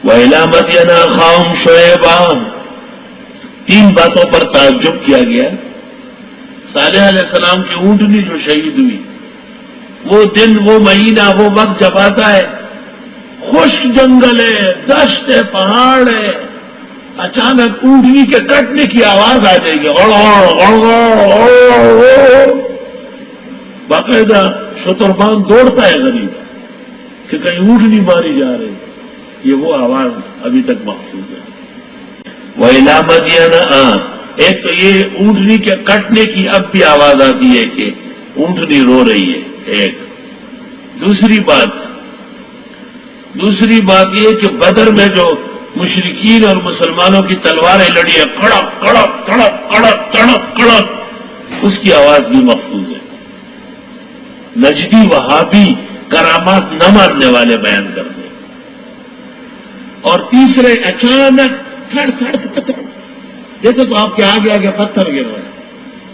وَإِلَىٰ مَدْيَنَ أَخَاهُمْ شُعَيْبًا، 3 باتوں پر تعجب کیا گیا۔ صالح علیہ السلام کی اونٹنی جو شہید ہوئی، وہ دن، وہ مہینہ، وہ وقت جب آتا ہے، خشک جنگل ہے، دشت ہے، پہاڑ ہے، اچانک اونٹنی کے کٹنے کی آواز آ جائے گی، باقاعدہ شتربان دوڑتا ہے غریب کہ کہیں اونٹنی ماری جا رہی، یہ وہ آواز ابھی تک محفوظ ہے۔ وَإِلَىٰ مَدْيَنَ، ایک تو یہ اونٹنی کے کٹنے کی اب بھی آواز آتی ہے کہ اونٹنی رو رہی ہے، ایک۔ دوسری بات یہ کہ بدر میں جو مشرکین اور مسلمانوں کی تلواریں لڑی ہے، کڑک کڑک کڑک کڑک کڑک کڑک، اس کی آواز بھی محفوظ ہے۔ نجدی وہابی کرامات نہ ماننے والے بیان کرتے ہیں۔ اور تیسرے اچانک کھڑ کھڑ پتھر، دیکھو تو آپ کے آگے آگے پتھر گر رہے ہیں،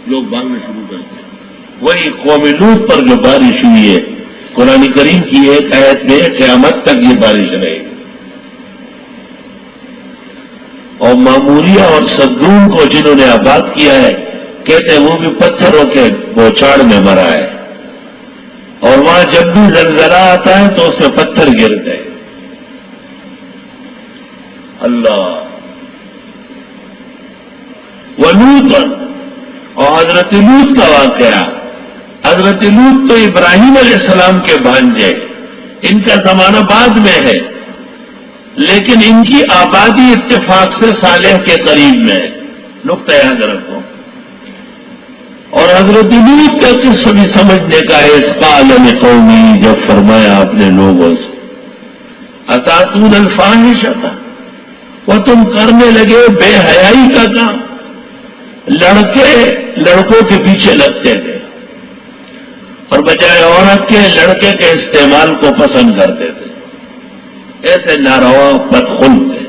لوگ مانگنا شروع کرتے ہیں۔ وہی قوم لوط پر جو بارش ہوئی ہے، قرآن کریم کی ایک آیت میں قیامت تک یہ بارش رہے گی۔ اور معموریہ اور صدوم کو جنہوں نے آباد کیا ہے، کہتے ہیں وہ بھی پتھروں کے بوچھاڑ میں مرا ہے، اور وہاں جب بھی زلزلہ آتا ہے تو اس میں پتھر گرتے ہیں۔ اللہ ولوط، اور حضرت لوط کا واقعہ۔ حضرت لوط تو ابراہیم علیہ السلام کے بھانجے، ان کا زمانہ بعد میں ہے، لیکن ان کی آبادی اتفاق سے صالح کے قریب میں ہے، نقطہ یاد رکھو۔ اور حضرت لوط کا قصہ بھی سمجھنے کا ہے۔ اس قال لقومی، جب فرمایا اپنے لوگوں سے، اتاتون الفاحشۃ، وہ تم کرنے لگے بے حیائی کا کام۔ لڑکے لڑکوں کے پیچھے لگتے تھے، اور بجائے عورت کے لڑکے کے استعمال کو پسند کرتے تھے، ایسے ناروا بدخلق تھے۔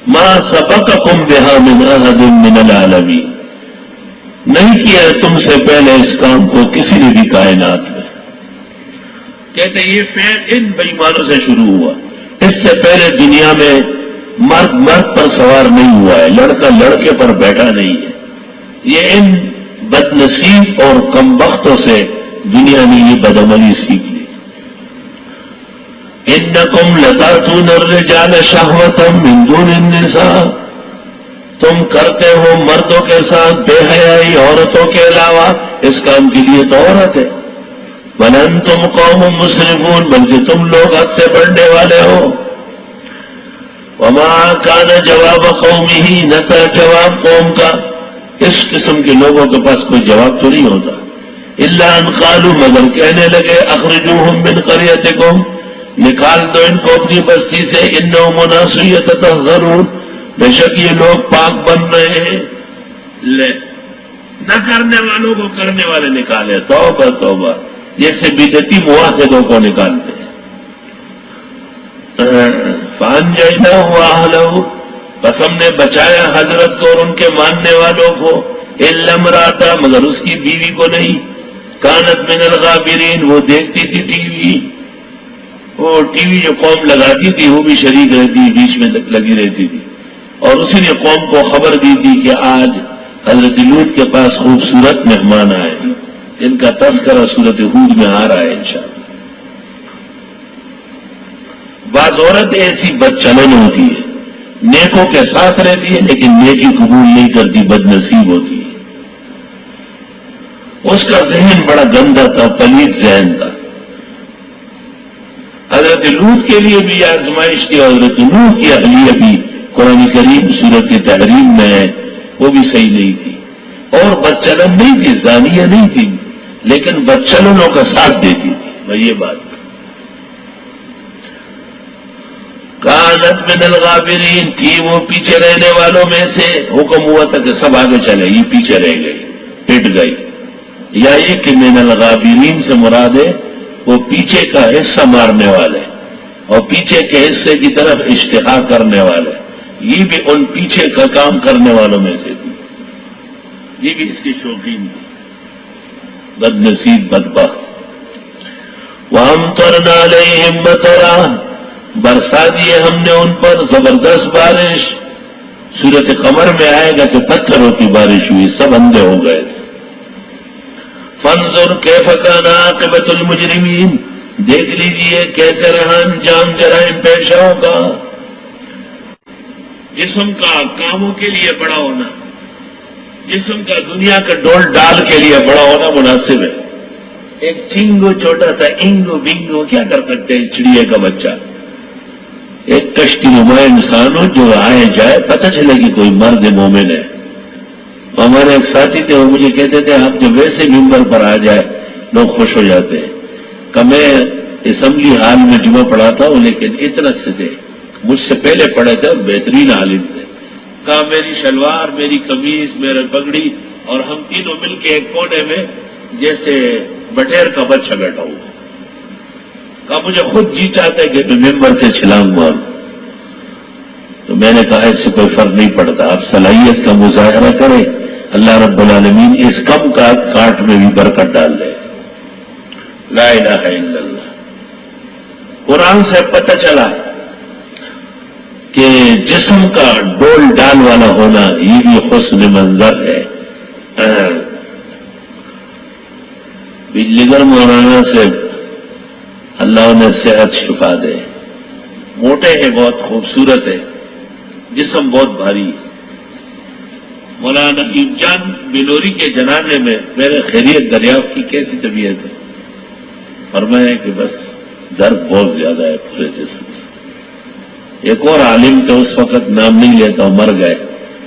ما سبقکم بہا من احد من العالمین، نہیں کیا ہے تم سے پہلے اس کام کو کسی نے بھی کائنات میں۔ کہتے یہ فعل ان بےایمانوں سے شروع ہوا، اس سے پہلے دنیا میں مرد مرد پر سوار نہیں ہوا ہے، لڑکا لڑکے پر بیٹھا نہیں ہے۔ یہ ان بد نصیب اور کم بختوں سے دنیا نے یہ بدعملی سیکھ لی۔ انکم لتاتون الرجال شہوۃ من دون النساء، تم کرتے ہو مردوں کے ساتھ بے حیائی عورتوں کے علاوہ، اس کام کے لیے تو عورت ہے۔ بل انتم قوم مسرفون، بلکہ تم لوگ حد سے بڑھنے والے ہو۔ وما کان جواب قومہ، نہ تھا جواب قوم کا، اس قسم کے لوگوں کے پاس کوئی جواب تو نہیں ہوتا، الا ان قالوا، مگر کہنے لگے، اخرجوہم من قریتکم، نکال دو ان کو اپنی بستی سے، انہم اناس یتطہرون، بے شک یہ لوگ پاک بن رہے ہیں۔ لے نہ کرنے والوں کو کرنے والے نکالے، توبہ توبہ، جیسے بدعتی موحدوں کو نکالتے ہیں۔ فَأَنْجَيْنَاهُ وَأَهْلَهُ، بس ہم نے بچایا حضرت کو اور ان کے ماننے والوں کو، إِلَّا امْرَأَتَهُ، مگر اس کی بیوی کو نہیں، كَانَتْ مِنَ الْغَابِرِينَ، وہ دیکھتی تھی ٹی وی، وہ ٹی وی جو قوم لگاتی تھی وہ بھی شریک رہتی، بیچ میں لگی رہتی تھی، اور اسی نے قوم کو خبر دی تھی کہ آج حضرت لوط کے پاس خوبصورت مہمان آئے، ان کا تذکرہ سورۃ ہود میں آ رہا ہے انشاءاللہ۔ بعض عورتیں ایسی بدچلن ہوتی ہے، نیکوں کے ساتھ رہتی ہے لیکن نیکی قبول نہیں کرتی، بد نصیب ہوتی ہے، اس کا ذہن بڑا گندا تھا، پلید ذہن تھا۔ حضرت لوط کے لیے بھی آزمائش تھی، حضرت نوح کی اہلیہ بھی قرآن کریم سورۃ تحریم میں ہے، وہ بھی صحیح نہیں تھی، اور بدچلن نہیں تھی، زانیہ نہیں تھی، لیکن بدچلنوں کا ساتھ دیتی تھی، بھائی یہ بات۔ کانت من الغابرین، تھی وہ پیچھے رہنے والوں میں سے، حکم ہوا تھا کہ سب آگے چلے، یہ پیچھے رہ گئی، پٹ گئی، یا یہ کہ من الغابرین سے مراد ہے وہ پیچھے کا حصہ مارنے والے اور پیچھے کے حصے کی طرف اشتہا کرنے والے، یہ بھی ان پیچھے کا کام کرنے والوں میں سے تھی، یہ بھی اس کی شوقین تھی، بد نصیب بدبخت۔ وَأَمْطَرْنَا عَلَيْهِمْ مَطَرًا، برسا دیے ہم نے ان پر زبردست بارش. سورت قمر میں آئے گا کہ پتھروں کی بارش ہوئی, سب اندھے ہو گئے تھے. فانظر کیف کان عاقبۃ المجرمین, دیکھ لیجئے کیسے رہا انجام جرائم پیشوں کا. جسم کا کاموں کے لیے بڑا ہونا, جسم کا دنیا کا ڈول ڈال کے لیے بڑا ہونا مناسب ہے. ایک چنگو چھوٹا تھا, انگو بنگو, کیا کر سکتے ہیں چڑیے کا بچہ. ایک کشتی نما انسان ہو جو آئے جائے پتہ چلے کہ کوئی مرد مومن ہے. ہمارے ایک ساتھی تھے, وہ مجھے کہتے تھے آپ جب ویسے ممبر پر آ جائے لوگ خوش ہو جاتے ہیں. کہ میں اسمبلی ہال میں جمعہ پڑھاتا ہوں, لیکن اتنا سے تھے, مجھ سے پہلے پڑھے تھے, بہترین عالم تھے. کہا میری شلوار, میری قمیض, میرا پگڑی, اور ہم تینوں مل کے ایک کونے میں جیسے بٹیر کا بچہ بیٹھا ہوا. کہا مجھے خود جی چاہتا ہے کہ میں ممبر سے چھلانگ ماروں. تو میں نے کہا اس سے کوئی فرق نہیں پڑتا, آپ صلاحیت کا مظاہرہ کریں, اللہ رب العالمین اس کم کا کاٹ میں بھی برکت ڈال دے. لا الہ الا اللہ. قرآن سے پتہ چلا کہ جسم کا ڈول ڈال والا ہونا یہ بھی حسن منظر ہے. بجلی گر مولانا سے اللہ انہیں صحت شفا دے. موٹے ہیں, بہت خوبصورت ہے, جسم بہت بھاری. مولانا نقیب جان بلوری کے جنازے میں میرے خیریت دریافت کی, کیسی طبیعت ہے. فرمایا کہ بس درد بہت زیادہ ہے پورے جسم سے. ایک اور عالم تھے, اس وقت نام نہیں لیتا, مر گئے,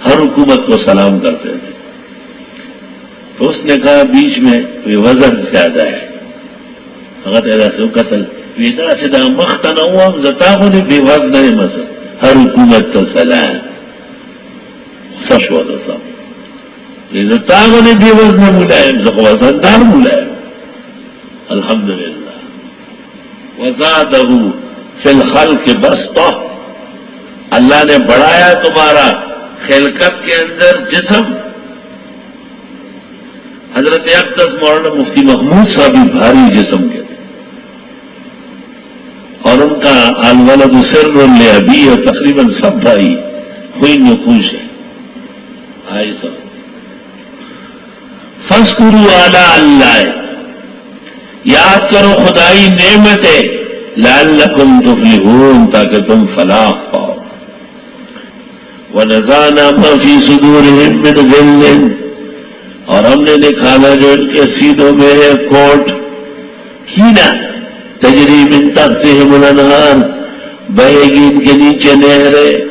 ہر حکومت کو سلام کرتے تھے. تو اس نے کہا بیچ میں یہ وزن زیادہ ہے, قتل ویدا سے مختنا ہوا زتاغوں نے بے وزن ہے مثلا, ہر حکومت تو سلام سش والا صاحب, یہ زتاغوں نے بے وزن ملائم وزندار ملائم. الحمدللہ. وزادہ فی الخلق بسطہ, اللہ نے بڑھایا تمہارا خلقت کے اندر جسم. حضرت اقدس مولانا مفتی محمود صاحب بھی بھاری جسم کے تھے, اور ان کا الولد سر لابی, اور تقریباً سب بھائی ہوئی نقوش ہے. آئی سب فاذکروا آلاء اللہ, یاد کرو خدائی نعمتیں, لعلکم تفلحون, تاکہ تم فلاح پاؤ. وَنَزَعْنَا مَا فِي صُدُورِهِم مِّنْ غِلٍّ, اور ہم نے نکالا جو ان کے سینوں میں ہے کوٹ. کینا تجری من تحتہم الانہار, بہے گی ان کے نیچے نہریں.